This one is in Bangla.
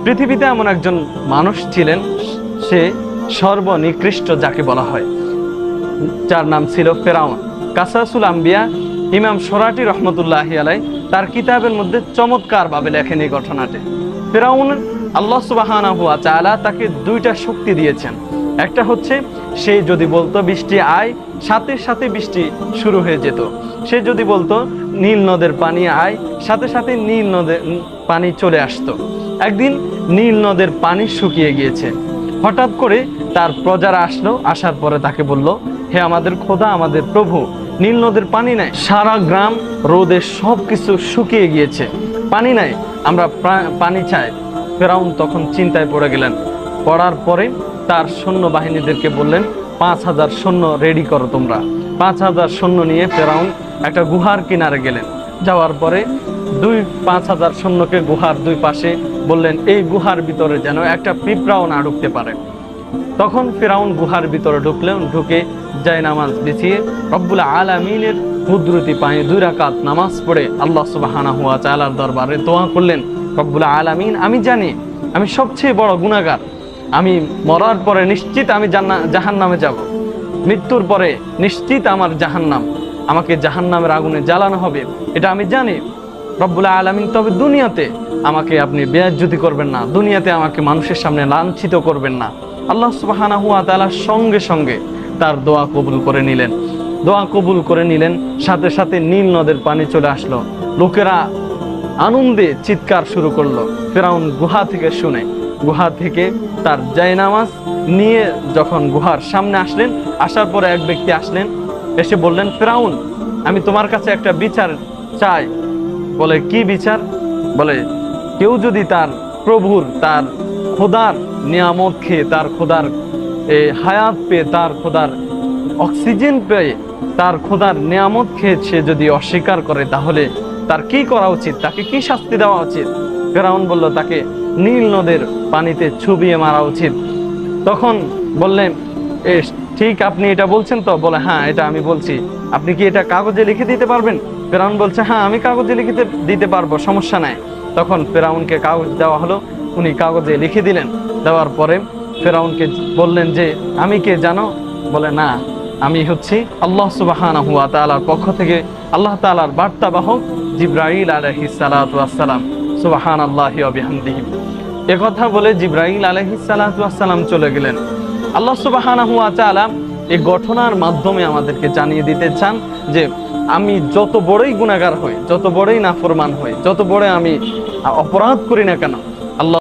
পৃথিবীতে এমন একজন মানুষ ছিলেন, সে সর্বনিকৃষ্ট যাকে বলা হয়, যার নাম ছিল ফেরাউন। কাসাসুল আম্বিয়া ইমাম সরাটি রহমতুল্লাহি আলাই তার কিতাবের মধ্যে চমৎকার ভাবে লেখেন এই ঘটনাটি। ফেরাউন আল্লাহ সুবহানাহু ওয়া তাআলা তাকে দুইটা শক্তি দিয়েছেন। একটা হচ্ছে সে যদি বলতো বৃষ্টি আয়, সাথে সাথে বৃষ্টি শুরু হয়ে যেত। সে যদি বলতো নীল নদের পানি আয়, সাথে সাথে নীল নদের পানি চলে আসতো। একদিন নীল নদের পানি শুকিয়ে গিয়েছে। হঠাৎ করে তার প্রজারা আসলো, আসার পরে তাকে বলল, হে আমাদের খোদা, আমাদের প্রভু, নীল নদের পানি নাই, সারা গ্রাম রোদে সব কিছু শুকিয়ে গিয়েছে, পানি নাই, আমরা পানি চাই। ফেরাউন তখন চিন্তায় পড়ে গেলেন। পড়ার পরে তার সৈন্য বাহিনীদেরকে বললেন, 5000 সৈন্য রেডি করো তোমরা। 5000 সৈন্য নিয়ে ফেরাউন একটা গুহার কিনারে গেলেন। যাওয়ার পরে 5000 সৈন্যকে গুহার দুই পাশে বললেন, এই গুহার ভিতরে যেন একটা পিঁপড়াও না ঢুকতে পারে। তখন ফেরাউন গুহার ভিতরে ঢুকলেন। ঢুকে জায়নামাজ বিছিয়ে রব্বুল আলামিনের কুদরতি পায়ে 2 রাকাত নামাজ পড়ে আল্লাহ সুবহানাহু ওয়া তাআলার দরবারে দোয়া করলেন, রব্বুল আলামিন, আমি জানি আমি সবচেয়ে বড় গুনাহগার, আমি মরার পরে নিশ্চিত আমি জাহান্নামে যাব, মৃত্যুর পরে নিশ্চিত আমার জাহান্নাম, আমাকে জাহান্নামের আগুনে জ্বালানো হবে, এটা আমি জানি রব্বুল আলামিন। তবে দুনিয়াতে আমাকে আপনি বেইজ্জতি করবেন না, দুনিয়াতে আমাকে মানুষের সামনে লাঞ্ছিত করবেন না। আল্লাহ সুবহানাহু ওয়া তাআলা সঙ্গে সঙ্গে তার দোয়া কবুল করে নিলেন। দোয়া কবুল করে নিলেন, সাথে সাথে নীল নদের পানি চলে আসলো। লোকেরা আনন্দে চিৎকার শুরু করলো। ফেরাউন গুহা থেকে শুনে, গুহা থেকে তার জায়নামাজ নিয়ে যখন গুহার সামনে আসলেন, আসার পরে এক ব্যক্তি আসলেন, এসে বললেন, ফেরাউন, আমি তোমার কাছে একটা বিচার চাই। বলে, কি বিচার? বলে, কেউ যদি তার প্রভুর, তার খোদার নিয়ামত খেয়ে, তার খোদার হায়াত পেয়ে, তার খোদার অক্সিজেন পেয়ে, তার খোদার নিয়ামত খেয়ে সে যদি অস্বীকার করে, তাহলে তার কি করা উচিত, তাকে কি শাস্তি দেওয়া উচিত? ফেরাউন বলল, তাকে নীল নদের পানিতে চুবিয়ে মারা উচিত। তখন বললেন, ঠিক আপনি এটা বলছেন তো? বলে, হ্যাঁ, এটা আমি বলছি। আপনি কি এটা কাগজে লিখে দিতে পারবেন? ফেরাউন বলছে, হ্যাঁ, আমি কাগজে লিখে দিতে পারবো, সমস্যা নাই। তখন ফেরাউনকে কাগজ দেওয়া হলো, উনি কাগজে লিখে দিলেন। দেওয়ার পরে ফেরাউনকে বললেন যে, আমি কে জানো? বলে, না, আমি হচ্ছি আল্লাহ সুবহানাহু ওয়া তাআলার পক্ষ থেকে আল্লাহ তাআলার বার্তাবাহক জিবরাইল আলাইহিস সালাতু ওয়াস সালাম, সুবহানাল্লাহি ওয়া বিহামদিহি। একথা বলে জিবরাইল আলাইহিস সালাতু ওয়াস সালাম চলে গেলেন। আল্লাহ সুবহানাহু ওয়া তাআলা এই ঘটনার মাধ্যমে আমাদেরকে জানিয়ে দিতে চান যে আমি যত বড়ই গুনাহগার হই, যত বড়ই নাফরমান হই, যত বড় আমি অপরাধ করি না কেন,